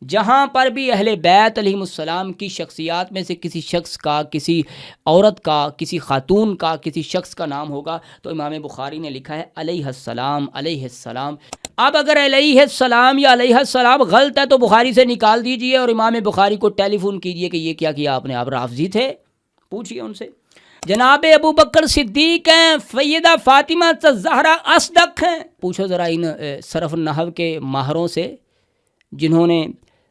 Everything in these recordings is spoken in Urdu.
جہاں پر بھی اہل بیت علیہم السلام کی شخصیات میں سے کسی شخص کا، کسی عورت کا، کسی خاتون کا، کسی شخص کا نام ہوگا تو امام بخاری نے لکھا ہے علیہ السلام، علیہ السلام۔ اب اگر علیہ السلام یا علیہ السلام غلط ہے تو بخاری سے نکال دیجئے اور امام بخاری کو ٹیلی فون کیجئے کہ یہ کیا کیا آپ نے، آپ رافضی تھے، پوچھئے ان سے۔ جناب ابو بکر صدیق ہیں، سیدہ فاطمہ الزہرا اصدق ہیں، پوچھو ذرا ان صرف نحو کے ماہروں سے، جنہوں نے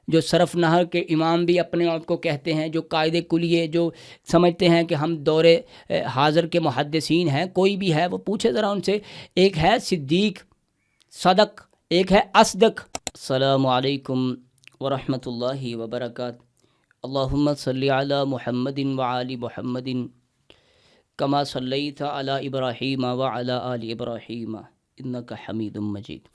جو صرف نحو کے امام بھی اپنے آپ کو کہتے ہیں، جو قاعدے کلیے جو سمجھتے ہیں کہ ہم دور حاضر کے محدثین ہیں، کوئی بھی ہے وہ پوچھے ذرا ان سے۔ ایک ہے صدیق صدق، ایک ہے اصدق۔ السلام علیکم ورحمۃ اللہ وبرکاتہ۔ اللہم صلی علی محمد وعلی محمد کما صلیت علی ابراہیم وعلی آل ابراہیم انک حمید مجید۔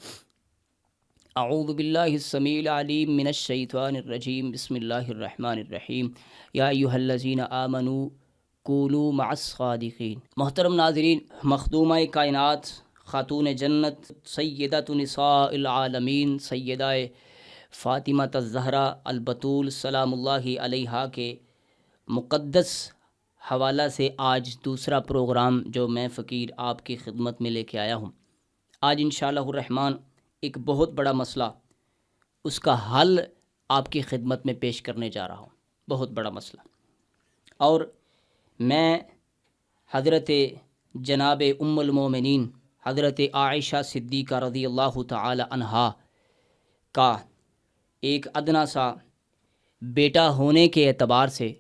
اعوذ باللہ السمیع العلیم من الشیطان الرجیم، بسم اللہ الرحمن الرحیم۔ یا ایہا الذین آمنوا کونوا مع الصادقین۔ محترم ناظرین، مخدومہ کائنات، خاتون جنت، سیدۃ نساء العالمین، سیدہ فاطمہ الزہرا البتول سلام اللہ علیہا کے مقدس حوالہ سے آج دوسرا پروگرام جو میں فقیر آپ کی خدمت میں لے کے آیا ہوں۔ آج انشاءاللہ الرحمن ایک بہت بڑا مسئلہ، اس کا حل آپ کی خدمت میں پیش کرنے جا رہا ہوں، بہت بڑا مسئلہ۔ اور میں حضرت جناب ام المومنین حضرت عائشہ صدیقہ رضی اللہ تعالی عنہا کا ایک ادنا سا بیٹا ہونے کے اعتبار سے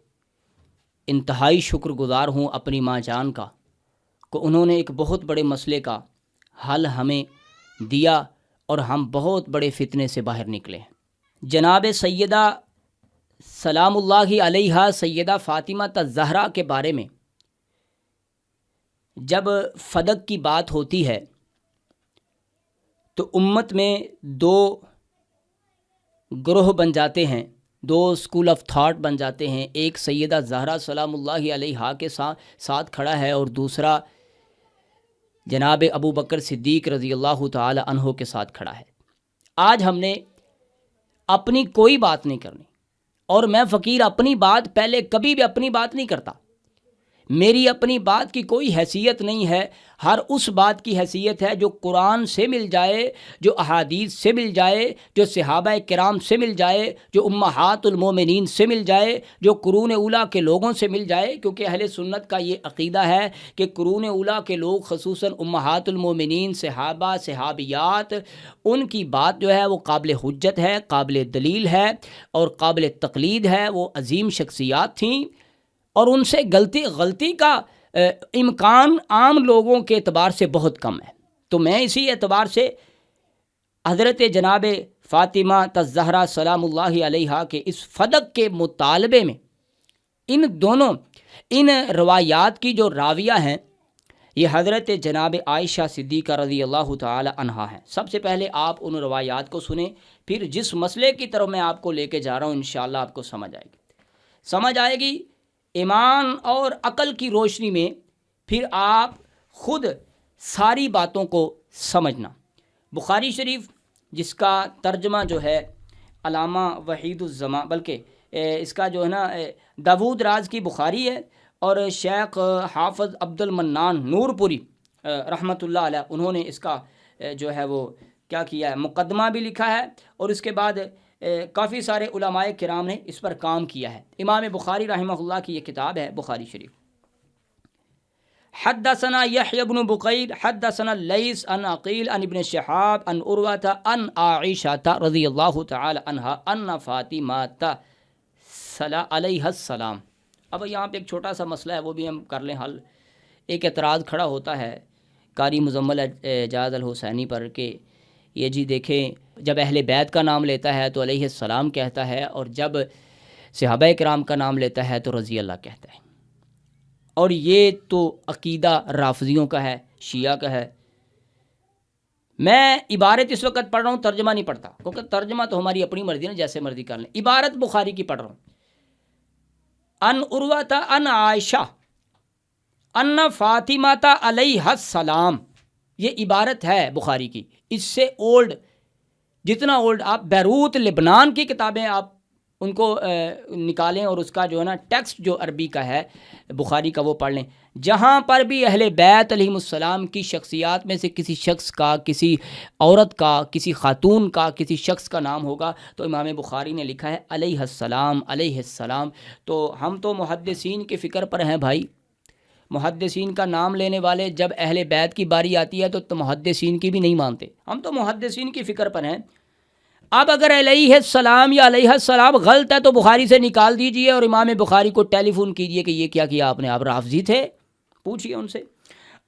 انتہائی شکر گزار ہوں اپنی ماں جان کا، کہ انہوں نے ایک بہت بڑے مسئلے کا حل ہمیں دیا اور ہم بہت بڑے فتنے سے باہر نکلے۔ جناب سیدہ سلام اللہ علیہا سیدہ فاطمہ الزہرا کے بارے میں جب فدق کی بات ہوتی ہے تو امت میں دو گروہ بن جاتے ہیں، دو اسکول آف تھاٹ بن جاتے ہیں۔ ایک سیدہ زہرا سلام اللہ علیہا کے ساتھ کھڑا ہے اور دوسرا جناب ابو بکر صدیق رضی اللہ تعالی عنہ کے ساتھ کھڑا ہے۔ آج ہم نے اپنی کوئی بات نہیں کرنی، اور میں فقیر اپنی بات پہلے کبھی بھی اپنی بات نہیں کرتا، میری اپنی بات کی کوئی حیثیت نہیں ہے۔ ہر اس بات کی حیثیت ہے جو قرآن سے مل جائے، جو احادیث سے مل جائے، جو صحابہ کرام سے مل جائے، جو امہات المومنین سے مل جائے، جو قرون اولیٰ کے لوگوں سے مل جائے، کیونکہ اہل سنت کا یہ عقیدہ ہے کہ قرون اولیٰ کے لوگ خصوصاً امہات المومنین، صحابہ، صحابیات، ان کی بات جو ہے وہ قابل حجت ہے، قابل دلیل ہے اور قابل تقلید ہے۔ وہ عظیم شخصیات تھیں اور ان سے غلطی کا امکان عام لوگوں کے اعتبار سے بہت کم ہے۔ تو میں اسی اعتبار سے حضرت جناب فاطمہ الزہرا سلام اللہ علیہا کے اس فدق کے مطالبے میں ان روایات کی جو راویہ ہیں یہ حضرت جناب عائشہ صدیقہ رضی اللہ تعالی عنہا ہیں۔ سب سے پہلے آپ ان روایات کو سنیں، پھر جس مسئلے کی طرف میں آپ کو لے کے جا رہا ہوں انشاءاللہ آپ کو سمجھ آئے گی ایمان اور عقل کی روشنی میں، پھر آپ خود ساری باتوں کو سمجھنا۔ بخاری شریف جس کا ترجمہ جو ہے علامہ وحید الزمان، بلکہ اس کا جو ہے نا داود راز کی بخاری ہے، اور شیخ حافظ عبد المنان نور پوری رحمۃ اللہ علیہ انہوں نے اس کا جو ہے وہ کیا کیا ہے، مقدمہ بھی لکھا ہے، اور اس کے بعد کافی سارے علماء کرام نے اس پر کام کیا ہے۔ امام بخاری رحمہ اللہ کی یہ کتاب ہے بخاری شریف۔ حدثنا یحیی بن بقیر حدثنا لیث عن عقیل عن ابن شہاب عن عروہ عن عائشہ رضی اللہ تعالی عنہا ان فاطمہ علیہ السلام۔ اب یہاں پہ ایک چھوٹا سا مسئلہ ہے، وہ بھی ہم کر لیں حل۔ ایک اعتراض کھڑا ہوتا ہے قاری مزمل اعجاز الحسینی پر کہ یہ جی دیکھیں جب اہل بیت کا نام لیتا ہے تو علیہ السلام کہتا ہے، اور جب صحابہ کرام کا نام لیتا ہے تو رضی اللہ کہتا ہے، اور یہ تو عقیدہ رافضیوں کا ہے، شیعہ کا ہے۔ میں عبارت اس وقت پڑھ رہا ہوں، ترجمہ نہیں پڑھتا، کیونکہ ترجمہ تو ہماری اپنی مرضی ہے، جیسے مرضی کر لیں۔ عبارت بخاری کی پڑھ رہا ہوں۔ ان عروہ ان عائشہ ان فاطمہ علیہ السلام، یہ عبارت ہے بخاری کی، اس سے اولڈ جتنا اولڈ آپ بیروت لبنان کی کتابیں آپ ان کو نکالیں اور اس کا جو ہے نا ٹیکسٹ جو عربی کا ہے بخاری کا وہ پڑھ لیں. جہاں پر بھی اہل بیت علیہم السلام کی شخصیات میں سے کسی شخص کا، کسی عورت کا، کسی خاتون کا، کسی شخص کا نام ہوگا تو امام بخاری نے لکھا ہے علیہ السلام علیہ السلام. تو ہم تو محدثین کی فکر پر ہیں بھائی. محدثین کا نام لینے والے جب اہل بیت کی باری آتی ہے تو محدثین کی بھی نہیں مانتے. ہم تو محدثین کی فکر پر ہیں. اب اگر علیہ السلام یا علیہ السلام غلط ہے تو بخاری سے نکال دیجئے اور امام بخاری کو ٹیلی فون کیجئے کہ یہ کیا کیا آپ نے، آپ رافضی تھے، پوچھئے ان سے.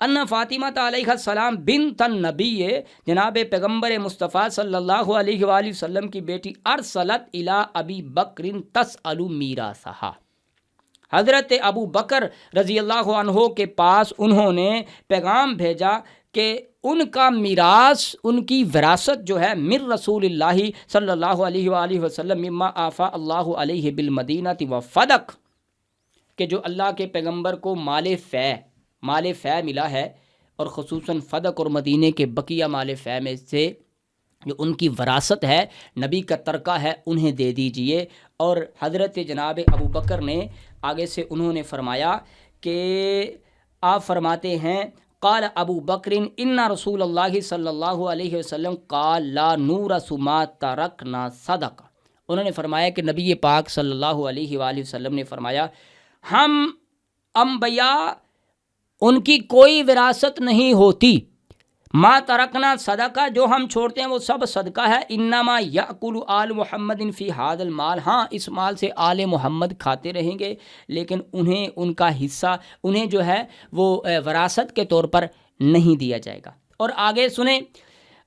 ان فاطمہ علیہ السلام بنت النبی، جناب پیغمبر مصطفیٰ صلی اللہ علیہ وآلہ وسلم کی بیٹی، ارسلت الی ابی بکر تسأل میراثہا، حضرت ابو بکر رضی اللہ عنہ کے پاس انہوں نے پیغام بھیجا کہ ان کا میراث، ان کی وراثت جو ہے، من رسول اللہ صلی اللہ علیہ وآلہ وسلم مما آفا اللہ علیہ بالمدینہ و فدق، کہ جو اللہ کے پیغمبر کو مال فے ملا ہے، اور خصوصاً فدق اور مدینے کے بقیہ مال فے میں سے جو ان کی وراثت ہے، نبی کا ترکہ ہے، انہیں دے دیجئے. اور حضرت جناب ابو بکر نے آگے سے انہوں نے فرمایا کہ آپ فرماتے ہیں قال ابو بکر ان رسول اللہ صلی اللہ علیہ وسلم قال لا نورث ما ترکنا صدقہ. انہوں نے فرمایا کہ نبی پاک صلی اللہ علیہ وآلہ وسلم نے فرمایا ہم انبیاء ان کی کوئی وراثت نہیں ہوتی، ما ترکنا صدقہ، جو ہم چھوڑتے ہیں وہ سب صدقہ ہے. انما یأکل آل محمد فی ھذا المال، ہاں اس مال سے آل محمد کھاتے رہیں گے، لیکن انہیں ان کا حصہ انہیں جو ہے وہ وراثت کے طور پر نہیں دیا جائے گا. اور آگے سنیں،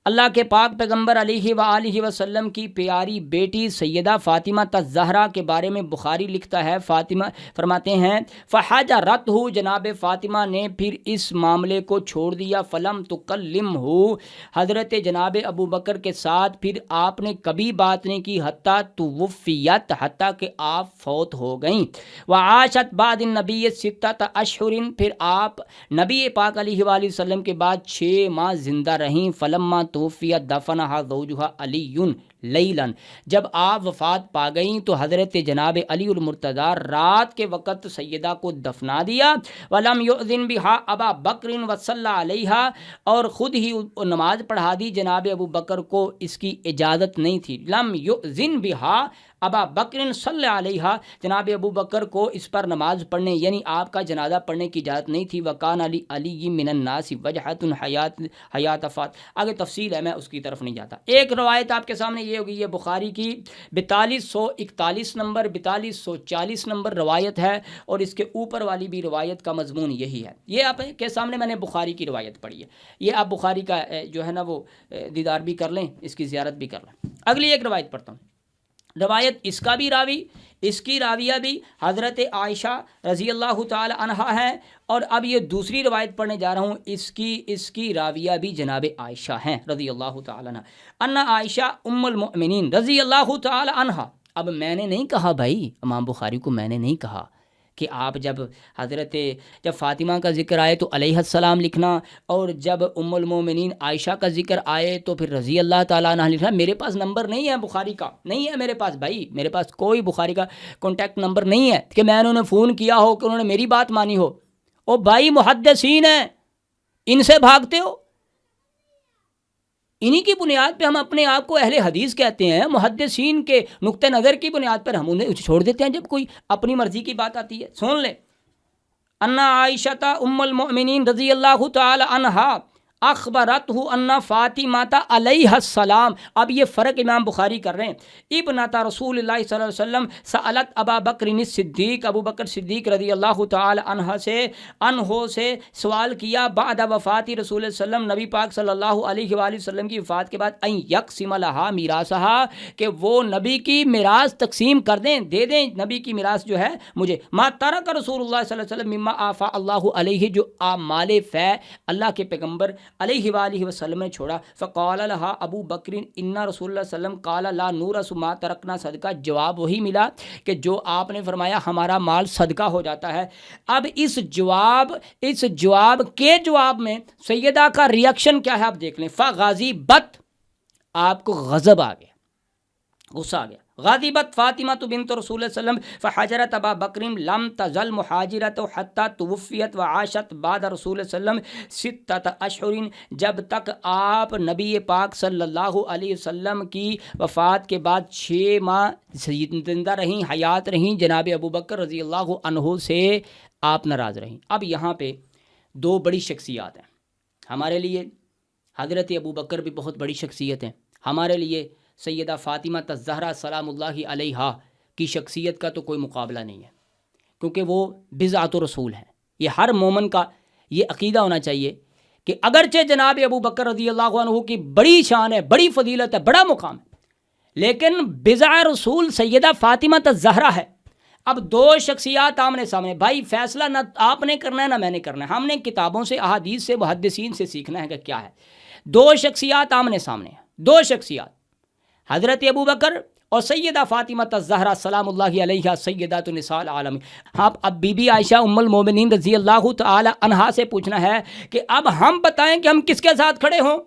اللہ کے پاک پیغمبر علیہ وآلہ وسلم کی پیاری بیٹی سیدہ فاطمہ الزہرا کے بارے میں بخاری لکھتا ہے، فاطمہ فرماتے ہیں فحجرتہ، جناب فاطمہ نے پھر اس معاملے کو چھوڑ دیا، فلم تکلمہ، حضرت جناب ابو بکر کے ساتھ پھر آپ نے کبھی بات نہیں کی، حتیٰ توفیت، حتیٰ کہ آپ فوت ہو گئیں. وعاشت بعد النبی 6 اشہر، پھر آپ نبی پاک علیہ وآلہ وسلم کے بعد 6 ماہ زندہ رہیں. فلما توفیت دفنہا زوجہا علی لیلاً، جب آپ وفات پا گئیں تو حضرت جناب علی المرتضیٰ رات کے وقت سیدہ کو دفنا دیا. ولم یؤذن بہا ابا بکر وصلی علیہا، اور خود ہی نماز پڑھا دی جناب ابو بکر کو، اس کی اجازت نہیں تھی. لم یؤذن بہا ابا بکر صلی علیہا، جناب ابو بکر کو اس پر نماز پڑھنے یعنی آپ کا جنازہ پڑھنے کی اجازت نہیں تھی. وکان علی من الناس وجہۃ حیات فات، آگے تفصیل ہے، میں اس کی طرف نہیں جاتا. ایک روایت آپ کے سامنے یہ ہوگی، یہ بخاری کی 4241 نمبر 4240 نمبر روایت ہے، اور اس کے اوپر والی بھی روایت کا مضمون یہی ہے. یہ آپ کے سامنے میں نے بخاری کی روایت پڑھی ہے، یہ آپ بخاری کا جو ہے نا وہ دیدار بھی کر لیں، اس کی زیارت بھی کر لیں. اگلی ایک روایت پڑھتا ہوں. روایت اس کا بھی راوی، اس کی راویہ بھی حضرت عائشہ رضی اللہ تعالی عنہا ہے. اور اب یہ دوسری روایت پڑھنے جا رہا ہوں، اس کی راویہ بھی جناب عائشہ ہیں رضی اللہ تعالی عنہ. ان عائشہ ام المؤمنین رضی اللہ تعالی عنہا. اب میں نے نہیں کہا بھائی، امام بخاری کو میں نے نہیں کہا کہ آپ جب فاطمہ کا ذکر آئے تو علیہ السلام لکھنا، اور جب ام المومنین عائشہ کا ذکر آئے تو پھر رضی اللہ تعالیٰ عنہ لکھنا. میرے پاس نمبر نہیں ہے بخاری کا، نہیں ہے میرے پاس بھائی، میرے پاس کوئی بخاری کا کانٹیکٹ نمبر نہیں ہے کہ میں انہوں نے فون کیا ہو کہ انہوں نے میری بات مانی ہو. او بھائی محدثین ہیں، ان سے بھاگتے ہو، انہی کی بنیاد پہ ہم اپنے آپ کو اہل حدیث کہتے ہیں. محدثین کے نقطہ نظر کی بنیاد پر ہم انہیں چھوڑ دیتے ہیں جب کوئی اپنی مرضی کی بات آتی ہے. سن لے، ان عائشہ ام المؤمنین رضی اللہ تعالی عنہا اخبرتہ ان فاطمہ علیہ السلام. اب یہ فرق امام بخاری کر رہے ہیں. ابنۃ رسول اللہ صلی اللہ علیہ وسلم سألت ابا بکر الصدیق، ابو بکر صدیق رضی اللہ تعالی عنہ سے سوال کیا، بعد وفات رسول اللہ صلی اللہ علیہ وسلم، نبی پاک صلی اللہ علیہ وآلہ وسلم کی وفات کے بعد، ان یقسم لہا میراثہا، کہ وہ نبی کی میراث تقسیم کر دیں، دے دیں نبی کی میراث جو ہے مجھے. ما ترک رسول اللہ صلی اللہ علیہ وسلم مما آفا اللہ علیہ، جو مال فے اللہ کے پیغمبر علیہ وآلہ وسلم نے چھوڑا. فقال لها ابو بکر ان رسول اللہ صلی اللہ علیہ وسلم قال لا نورث ما ترکنا صدقہ. جواب وہی ملا کہ جو آپ نے فرمایا ہمارا مال صدقہ ہو جاتا ہے. اب اس جواب کے جواب میں سیدہ کا ریاکشن کیا ہے آپ دیکھ لیں. فغضبت، آپ کو غضب آ گیا، غصہ آ گیا. غاضبت فاطمہ بنت رسول اللہ صلی اللہ علیہ وسلم فحجرت ابا بکر لم تزل محاجرت حتی توفیت وعاشت بعد رسول اللہ صلی اللہ علیہ وسلم 6 اشہر، جب تک آپ نبی پاک صلی اللہ علیہ وسلم کی وفات کے بعد 6 ماہ زندہ رہیں، حیات رہیں. جناب ابو بکر رضی اللہ عنہ سے آپ ناراض رہیں. اب یہاں پہ 2 بڑی شخصیات ہیں ہمارے لیے. حضرت ابو بکر بھی بہت بڑی شخصیت ہیں ہمارے لیے. سیدہ فاطمہ الزہرا سلام اللہ علیہا کی شخصیت کا تو کوئی مقابلہ نہیں ہے، کیونکہ وہ بضعۃ رسول ہیں. یہ ہر مومن کا یہ عقیدہ ہونا چاہیے کہ اگرچہ جناب ابو بکر رضی اللہ عنہ کی بڑی شان ہے، بڑی فضیلت ہے، بڑا مقام ہے، لیکن بضع رسول سیدہ فاطمہ الزہرا ہے. اب 2 شخصیات آمنے سامنے، بھائی فیصلہ نہ آپ نے کرنا ہے نہ میں نے کرنا ہے، ہم نے کتابوں سے، احادیث سے، محدثین سے سیکھنا ہے کہ کیا ہے. 2 شخصیات آمنے سامنے ہیں، 2 شخصیات، حضرت ابو بکر اور سیدہ فاطمہ الزہرا سلام اللہ علیہا سیدۃ النساء العالمین. اب بی بی عائشہ ام المومنین رضی اللہ تعالی عنہا سے پوچھنا ہے کہ اب ہم بتائیں کہ ہم کس کے ساتھ کھڑے ہوں.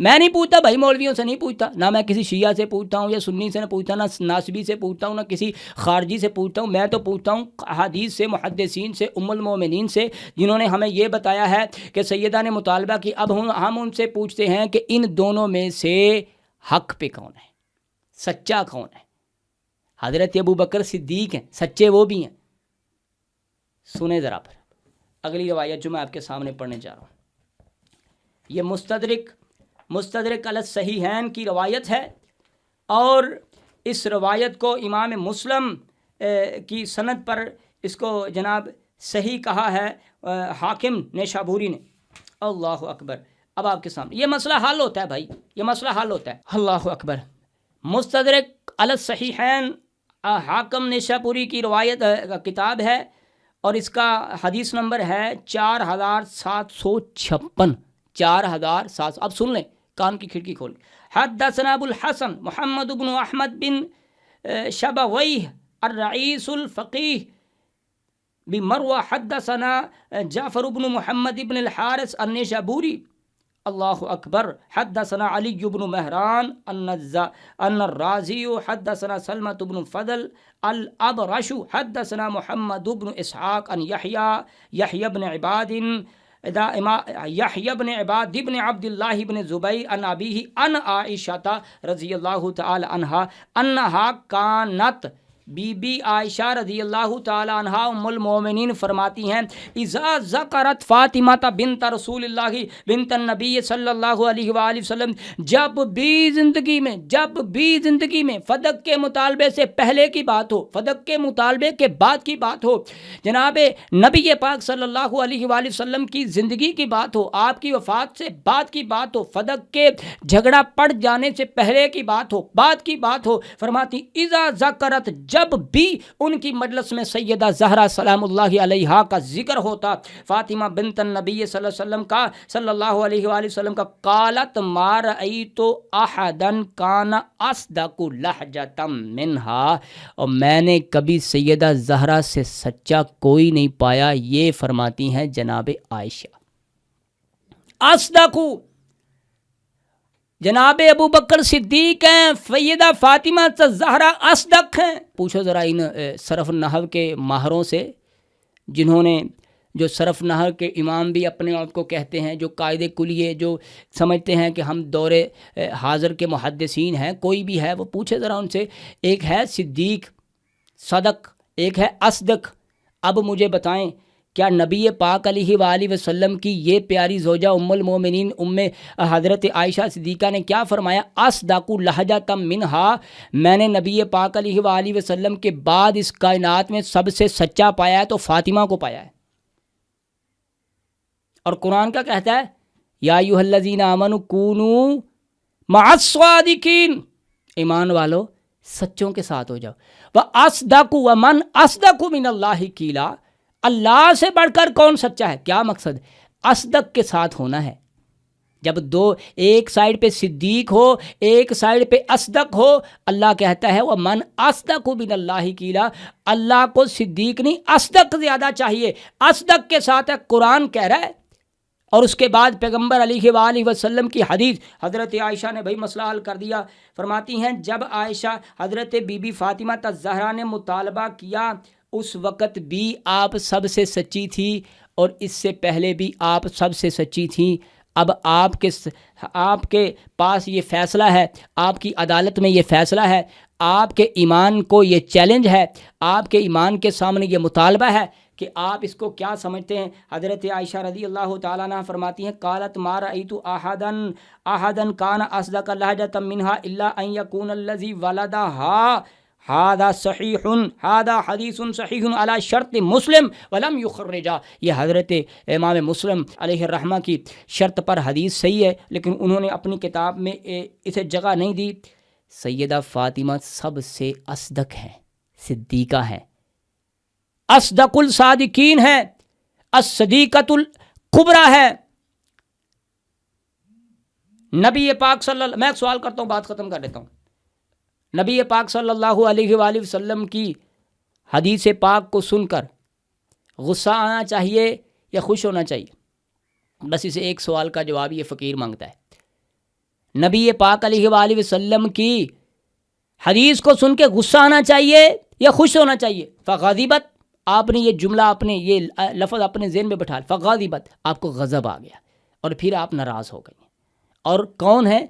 میں نہیں پوچھتا بھائی، مولویوں سے نہیں پوچھتا، نہ میں کسی شیعہ سے پوچھتا ہوں یا سنی سے نہ پوچھتا، نہ ناصبی سے پوچھتا ہوں، نہ کسی خارجی سے پوچھتا ہوں. میں تو پوچھتا ہوں احادیث سے، محدثین سے، ام المومنین سے، جنہوں نے ہمیں یہ بتایا ہے کہ سیدہ نے مطالبہ کی. اب ہم ان سے پوچھتے ہیں کہ ان دونوں میں سے حق پہ کون ہے، سچا کون ہے. حضرت ابو بکر صدیق ہیں، سچے وہ بھی ہیں. سنیں ذرا پر اگلی روایت جو میں آپ کے سامنے پڑھنے جا رہا ہوں. یہ مستدرک علی الصحیحین کی روایت ہے، اور اس روایت کو امام مسلم کی سند پر اس کو جناب صحیح کہا ہے حاکم نیشابوری نے. اللہ اکبر. اب آپ کے سامنے یہ مسئلہ حل ہوتا ہے بھائی، یہ مسئلہ حل ہوتا ہے. اللہ اکبر. مستدرک علی الصحیحین حاکم نیشابوری کی روایت کتاب ہے، اور اس کا حدیث نمبر ہے 4756. 4700. اب سن لیں، کان کی کھڑکی کھول. حدثنا ابو الحسن محمد بن احمد بن شبویہ الرئیس الفقیہ بمروہ. حدثنا جعفر بن محمد بن الحارث النیشابوری. اللہ اکبر. حدثنا علی بن مہران ان الرازی. حدثنا سلمۃ بن فضل الابرش. حدثنا محمد بن اسحاق ان یحیی بن عباد بن عبد اللہ بن زبیر ان ابیہ ان عائشہ رضی اللہ تعالی عنہا انہا کانت. بی بی عائشہ رضی اللہ تعالی عنہا ام المومنین فرماتی ہیں اذا ذکرت فاطمہ بنت رسول اللہ بنت النبی صلی اللہ علیہ وآلہ وسلم، جب بھی زندگی میں فدق کے مطالبے سے پہلے کی بات ہو، فدق کے مطالبے کے بعد کی بات ہو، جناب نبی پاک صلی اللہ علیہ وآلہ وسلم کی زندگی کی بات ہو، آپ کی وفات سے بعد کی بات ہو، فدق کے جھگڑا پڑ جانے سے پہلے کی بات ہو، بعد کی بات ہو، فرماتی اذا ذکرت، جب بھی ان کی مجلس میں سیدہ زہرا سلام اللہ علیہا کا ذکر ہوتا، فاطمہ بنت النبی صلی اللہ علیہ وآلہ وسلم کا، قالت ما رأیت احدا کان اصدق لہجۃ منہا، اور میں نے کبھی سیدہ زہرا سے سچا کوئی نہیں پایا. یہ فرماتی ہیں جناب عائشہ. اصدق جناب ابو بکر صدیق ہیں، سیدہ فاطمہ الزہرا اصدق ہیں. پوچھو ذرا ان صرف نحو کے ماہروں سے، جنہوں نے، جو صرف نحو کے امام بھی اپنے آپ کو کہتے ہیں، جو قاعدے کلیے جو سمجھتے ہیں کہ ہم دور حاضر کے محدثین ہیں، کوئی بھی ہے وہ پوچھے ذرا ان سے. ایک ہے صدیق صدق، ایک ہے اصدق. اب مجھے بتائیں کیا نبی پاک علیہ وآلہ وسلم کی یہ پیاری زوجہ ام المومنین حضرت عائشہ صدیقہ نے کیا فرمایا؟ اصدق لہجۃ منہا، میں نے نبی پاک علیہ وآلہ وسلم کے بعد اس کائنات میں سب سے سچا پایا ہے تو فاطمہ کو پایا ہے. اور قرآن کا کہتا ہے یا ایھا الذین آمنوا کونوا مع الصادقین، ایمان والو سچوں کے ساتھ ہو جاؤ. وَأَصْدَقُ وَمَنْ أَصْدَقُ مِنَ اللَّهِ قِيلًا، اللہ سے بڑھ کر کون سچا ہے؟ کیا مقصد؟ اصدق کے ساتھ ہونا ہے. جب ایک سائیڈ پہ صدیق ہو، ایک سائیڈ پہ اصدق ہو، اللہ کہتا ہے وَمَنْ أَصْدَقُ مِنَ اللَّهِ قِيلًا، اللہ کو صدیق نہیں اصدق زیادہ چاہیے. اصدق کے ساتھ ہے، قرآن کہہ رہا ہے. اور اس کے بعد پیغمبر علیہ وآلہ وسلم کی حدیث، حضرت عائشہ نے بھائی مسئلہ حل کر دیا، فرماتی ہیں جب عائشہ حضرت بی بی فاطمہ الزہرا نے مطالبہ کیا اس وقت بھی آپ سب سے سچی تھی اور اس سے پہلے بھی آپ سب سے سچی تھیں۔ اب آپ کے پاس یہ فیصلہ ہے، آپ کی عدالت میں یہ فیصلہ ہے، آپ کے ایمان کو یہ چیلنج ہے، آپ کے ایمان کے سامنے یہ مطالبہ ہے کہ آپ اس کو کیا سمجھتے ہیں۔ حضرت عائشہ رضی اللہ تعالیٰ عنہ فرماتی ہیں قالت ما رأیت احدا کان اصدق لہجۃ منہا الا ان یکون الذی ولدہا ہذا حدیث صحیح علی شرط مسلم ولم یخرجہ۔ یہ حضرت امام مسلم علیہ الرحمہ کی شرط پر حدیث صحیح ہے، لیکن انہوں نے اپنی کتاب میں اسے جگہ نہیں دی۔ سیدہ فاطمہ سب سے اصدق ہیں، صدیقہ ہیں، اصدق الصادقین ہے، الصدیقۃ الکبریٰ ہے۔ نبی پاک میں ایک سوال کرتا ہوں، بات ختم کر دیتا ہوں۔ نبی پاک صلی اللہ علیہ وآلہ وسلم کی حدیث پاک کو سن کر غصہ آنا چاہیے یا خوش ہونا چاہیے؟ بس اسے ایک سوال کا جواب یہ فقیر مانگتا ہے۔ نبی پاک علیہ وآلہ وسلم کی حدیث کو سن کے غصہ آنا چاہیے یا خوش ہونا چاہیے؟ فغضبت، آپ نے یہ جملہ یہ لفظ اپنے ذہن میں بٹھا، فغضبت، آپ کو غضب آ گیا اور پھر آپ ناراض ہو گئی۔ اور کون ہے؟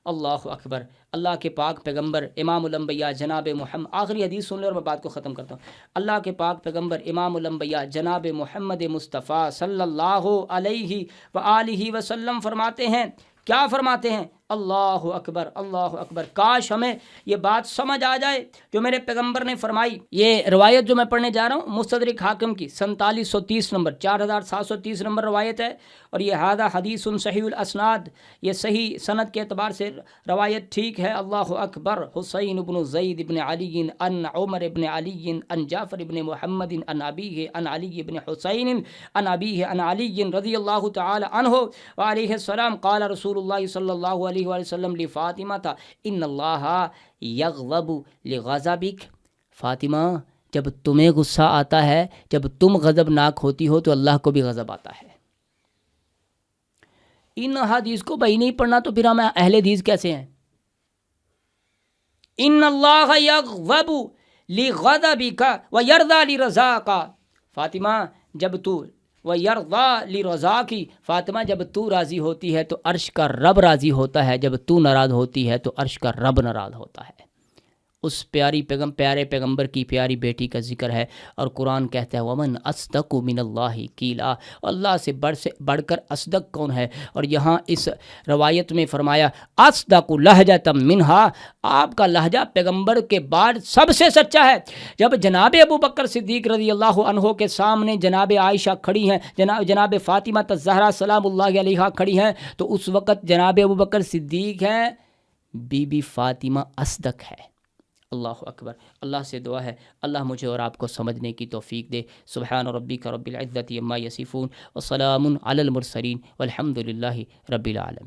اللہ اکبر، اللہ کے پاک پیغمبر امام الانبیاء جناب محمد، آخری حدیث سن لے اور میں بات کو ختم کرتا ہوں۔ اللہ کے پاک پیغمبر امام الانبیاء جناب محمد مصطفیٰ صلی اللہ علیہ وآلہ وسلم فرماتے ہیں، کیا فرماتے ہیں؟ اللہ اکبر، اللہ اکبر، کاش ہمیں یہ بات سمجھ آ جائے جو میرے پیغمبر نے فرمائی۔ یہ روایت جو میں پڑھنے جا رہا ہوں مستدرک حاکم کی 4730 نمبر 4730 نمبر روایت ہے، اور یہ ھذا حدیث صحیح الاسناد، یہ صحیح سند کے اعتبار سے روایت ٹھیک ہے۔ اللہ اکبر۔ حسین بن زید بن علی ان عمر بن علی ان جعفر بن محمد ان ابیہ ان علی بن حسین ان ابیہ ان علی رضی اللہ تعالی عنہ وعلیہ السلام قال رسول اللہ صلی اللہ علیہ وسلم لفاطمہ ان اللہ یغضب لغضبک۔ فاطمہ، جب تمہیں غصہ آتا ہے، جب تم غضبناک ہوتی ہو تو اللہ کو بھی غضب آتا ہے۔ ان حدیث کو بھائی نہیں پڑھنا تو پھر ہم اہل حدیث کیسے ہیں؟ ان اللہ یغضب لغضبک ویرضی لرضاک۔ فاطمہ جب تو وَيَرْضَى لِرَضَاكِ، فاطمہ جب تو راضی ہوتی ہے تو عرش کا رب راضی ہوتا ہے، جب تو ناراض ہوتی ہے تو عرش کا رب ناراض ہوتا ہے۔ اس پیارے پیغمبر کی پیاری بیٹی کا ذکر ہے، اور قرآن کہتا ہے وَمَنْ أَصْدَقُ مِنَ اللَّهِ قِيلًا، اللہ سے بڑھ کر اصدق کون ہے؟ اور یہاں اس روایت میں فرمایا اصدق لہجۃ منہا، آپ کا لہجہ پیغمبر کے بعد سب سے سچا ہے۔ جب جناب ابو بکر صدیق رضی اللہ عنہ کے سامنے جناب عائشہ کھڑی ہیں، جناب فاطمہ الزہرا سلام اللہ علیہا کھڑی ہیں، تو اس وقت جناب ابو بکر صدیق ہیں، بی بی فاطمہ اصدق ہے۔ اللہ اکبر۔ اللہ سے دعا ہے اللہ مجھے اور آپ کو سمجھنے کی توفیق دے۔ سبحان ربک رب العزت عما یصفون وسلام علی المرسلین والحمد للہ رب العالمین۔